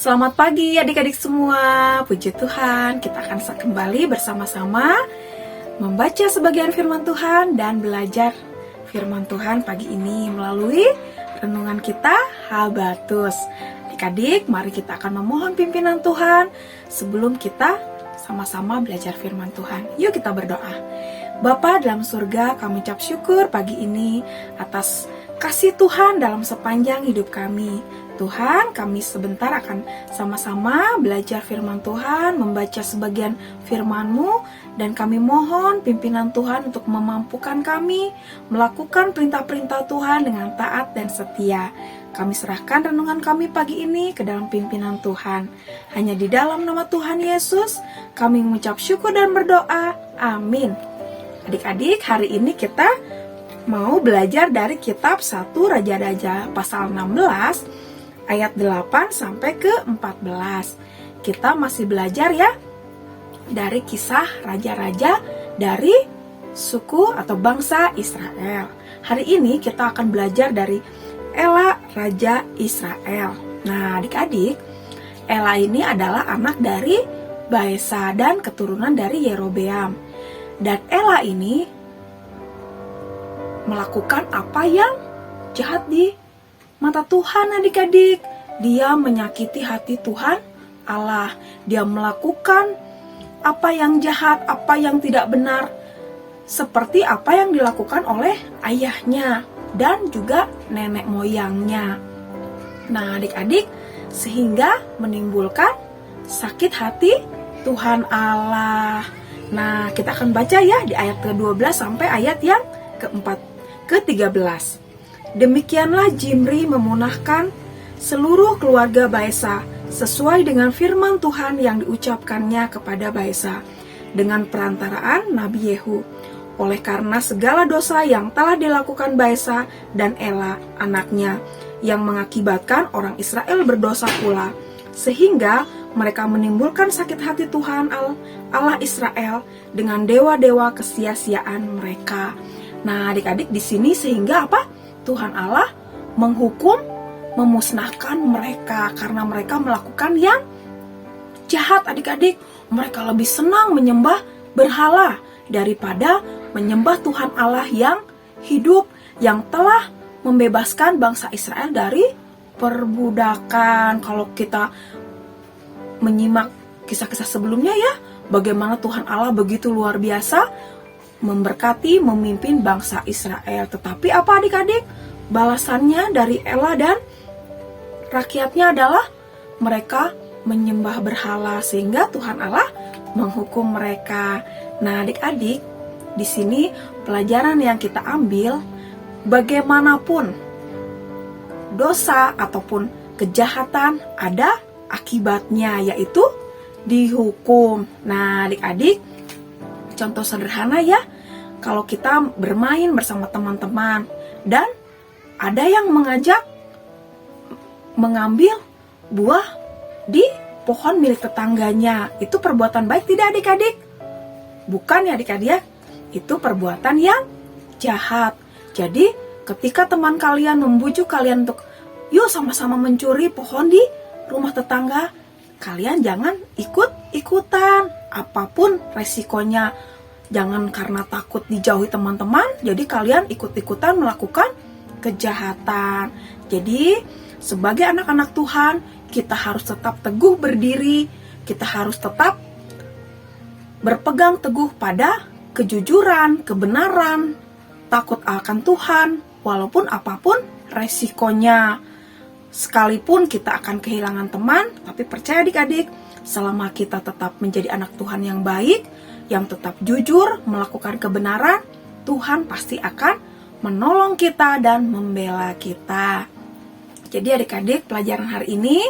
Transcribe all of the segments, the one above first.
Selamat pagi adik-adik semua, puji Tuhan. Kita akan kembali bersama-sama membaca sebagian firman Tuhan dan belajar firman Tuhan pagi ini melalui renungan kita Habatus. Adik-adik, mari kita akan memohon pimpinan Tuhan sebelum kita sama-sama belajar firman Tuhan. Yuk kita berdoa. Bapa dalam surga, kami ucap syukur pagi ini atas kasih Tuhan dalam sepanjang hidup kami. Tuhan, kami sebentar akan sama-sama belajar firman Tuhan, membaca sebagian firman-Mu, dan kami mohon pimpinan Tuhan untuk memampukan kami melakukan perintah-perintah Tuhan dengan taat dan setia. Kami serahkan renungan kami pagi ini ke dalam pimpinan Tuhan. Hanya di dalam nama Tuhan Yesus, kami mengucap syukur dan berdoa. Amin. Adik-adik, hari ini kita mau belajar dari kitab 1 Raja-Raja pasal 16 ayat 8 sampai ke 14. Kita masih belajar ya dari kisah raja-raja dari suku atau bangsa Israel. Hari ini kita akan belajar dari Ela, Raja Israel. Nah, adik-adik, Ela ini adalah anak dari Baesa dan keturunan dari Yerobeam. Dan Ela ini melakukan apa yang jahat di mata Tuhan, adik-adik. Dia menyakiti hati Tuhan Allah. Dia melakukan apa yang jahat, apa yang tidak benar, seperti apa yang dilakukan oleh ayahnya dan juga nenek moyangnya. Nah, adik-adik, sehingga menimbulkan sakit hati Tuhan Allah. Nah, kita akan baca ya di ayat ke-12 sampai ayat yang ke-13. Demikianlah Zimri memunahkan seluruh keluarga Baesa sesuai dengan firman Tuhan yang diucapkannya kepada Baesa dengan perantaraan Nabi Yehu. Oleh karena segala dosa yang telah dilakukan Baesa dan Ela anaknya yang mengakibatkan orang Israel berdosa pula, sehingga mereka menimbulkan sakit hati Tuhan Allah Israel dengan dewa-dewa kesia-siaan mereka. Nah, adik-adik, di sini sehingga apa? Tuhan Allah menghukum, memusnahkan mereka karena mereka melakukan yang jahat, adik-adik. Mereka lebih senang menyembah berhala daripada menyembah Tuhan Allah yang hidup, yang telah membebaskan bangsa Israel dari perbudakan. Kalau kita menyimak kisah-kisah sebelumnya ya, bagaimana Tuhan Allah begitu luar biasa memberkati, memimpin bangsa Israel. Tetapi apa adik-adik? Balasannya dari Ela dan rakyatnya adalah mereka menyembah berhala sehingga Tuhan Allah menghukum mereka. Nah, adik-adik, di sini pelajaran yang kita ambil, bagaimanapun dosa ataupun kejahatan ada akibatnya, yaitu dihukum. Nah, adik-adik, contoh sederhana ya, kalau kita bermain bersama teman-teman dan ada yang mengajak mengambil buah di pohon milik tetangganya, itu perbuatan baik tidak adik-adik? Bukan ya adik-adik, itu perbuatan yang jahat. Jadi ketika teman kalian membujuk kalian untuk yuk sama-sama mencuri pohon di rumah tetangga, kalian jangan ikut-ikutan, apapun resikonya. Jangan karena takut dijauhi teman-teman, jadi kalian ikut-ikutan melakukan kejahatan. Jadi, sebagai anak-anak Tuhan, kita harus tetap teguh berdiri, kita harus tetap berpegang teguh pada kejujuran, kebenaran, takut akan Tuhan, walaupun apapun resikonya. Sekalipun kita akan kehilangan teman, tapi percaya adik-adik, selama kita tetap menjadi anak Tuhan yang baik, yang tetap jujur, melakukan kebenaran, Tuhan pasti akan menolong kita dan membela kita. Jadi adik-adik, pelajaran hari ini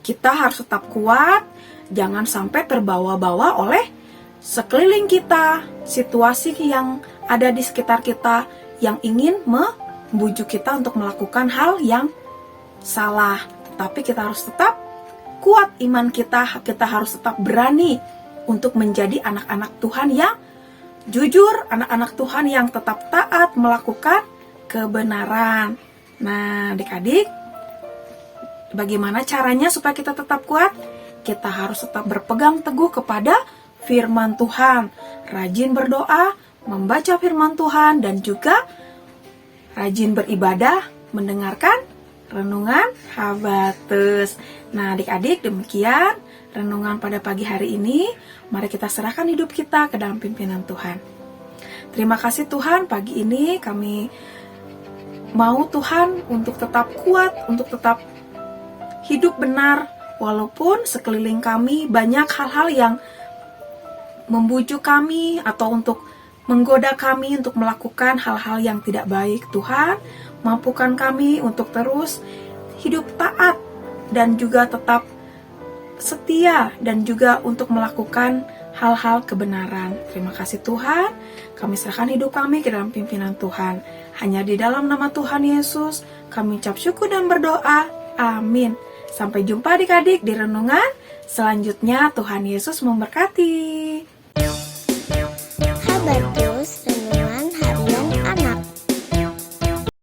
kita harus tetap kuat, jangan sampai terbawa-bawa oleh sekeliling kita, situasi yang ada di sekitar kita yang ingin membujuk kita untuk melakukan hal yang salah. Tetapi kita harus tetap kuat iman kita harus tetap berani untuk menjadi anak-anak Tuhan yang jujur, anak-anak Tuhan yang tetap taat melakukan kebenaran. Nah, adik-adik, Bagaimana caranya supaya kita tetap kuat? Kita harus tetap berpegang teguh kepada firman Tuhan, rajin berdoa, membaca firman Tuhan, dan juga rajin beribadah, mendengarkan renungan Habatus. Nah, adik-adik, demikian renungan pada pagi hari ini. Mari kita serahkan hidup kita ke dalam pimpinan Tuhan. Terima kasih Tuhan, pagi ini kami mau Tuhan untuk tetap kuat, untuk tetap hidup benar, walaupun sekeliling kami banyak hal-hal yang membujuk kami atau untuk menggoda kami untuk melakukan hal-hal yang tidak baik. Tuhan, mampukan kami untuk terus hidup taat dan juga tetap setia dan juga untuk melakukan hal-hal kebenaran. Terima kasih Tuhan, kami serahkan hidup kami ke dalam pimpinan Tuhan. Hanya di dalam nama Tuhan Yesus, kami ucap syukur dan berdoa. Amin. Sampai jumpa adik-adik di renungan selanjutnya. Tuhan Yesus memberkati.